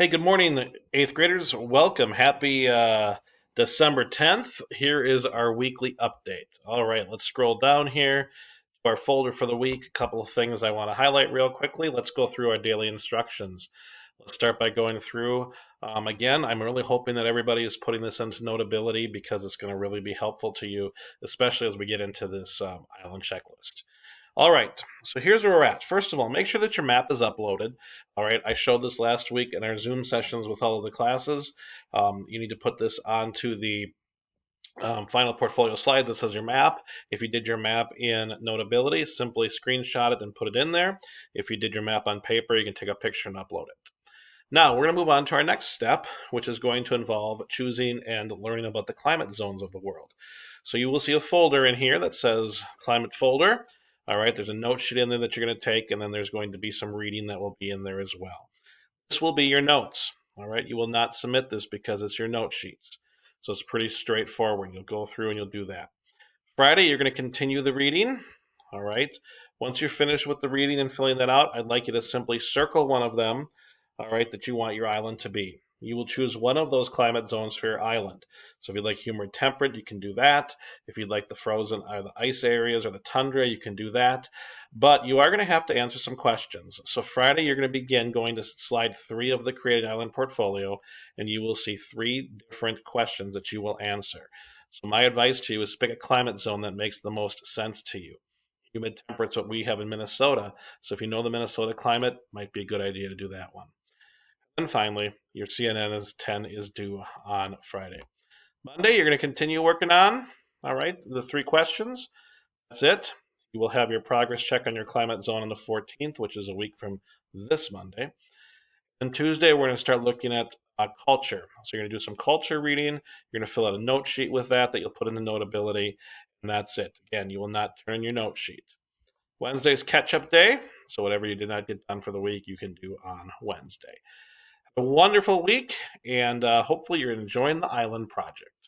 Hey, good morning, eighth graders. Welcome. Happy December 10th. Here is our weekly update. All right, let's scroll down here to our folder for the week. A couple of things I want to highlight real quickly. Let's go through our daily instructions. Let's start by going through. Again, I'm really hoping that everybody is putting this into Notability because it's going to really be helpful to you, especially as we get into this island checklist. All right, so here's where we're at. First of all, make sure that your map is uploaded. All right, I showed this last week in our Zoom sessions with all of the classes. You need to put this onto the final portfolio slides that says your map. If you did your map in Notability, simply screenshot it and put it in there. If you did your map on paper, you can take a picture and upload it. Now, we're going to move on to our next step, which is going to involve choosing and learning about the climate zones of the world. So you will see a folder in here that says climate folder. All right, there's a note sheet in there that you're going to take, and then there's going to be some reading that will be in there as well. This will be your notes. All right, you will not submit this because it's your note sheets. So it's pretty straightforward. You'll go through and you'll do that. Friday, you're going to continue the reading. All right. Once you're finished with the reading and filling that out, I'd like you to simply circle one of them, all right, that you want your island to be. You will choose one of those climate zones for your island. So if you'd like humid temperate, you can do that. If you'd like the frozen or the ice areas or the tundra, you can do that. But you are going to have to answer some questions. So Friday, you're going to begin going to slide 3 of the Created Island portfolio, and you will see 3 different questions that you will answer. So my advice to you is pick a climate zone that makes the most sense to you. Humid temperate's what we have in Minnesota. So if you know the Minnesota climate, might be a good idea to do that one. And finally, your CNN is 10 is due on Friday. Monday, you're going to continue working on, all right, the 3 questions. That's it. You will have your progress check on your climate zone on the 14th, which is a week from this Monday. And Tuesday, we're going to start looking at culture. So you're going to do some culture reading. You're going to fill out a note sheet with that you'll put in the Notability, and that's it. Again, you will not turn in your note sheet. Wednesday's catch-up day. So whatever you did not get done for the week, you can do on Wednesday. Have a wonderful week, and hopefully you're enjoying the island project.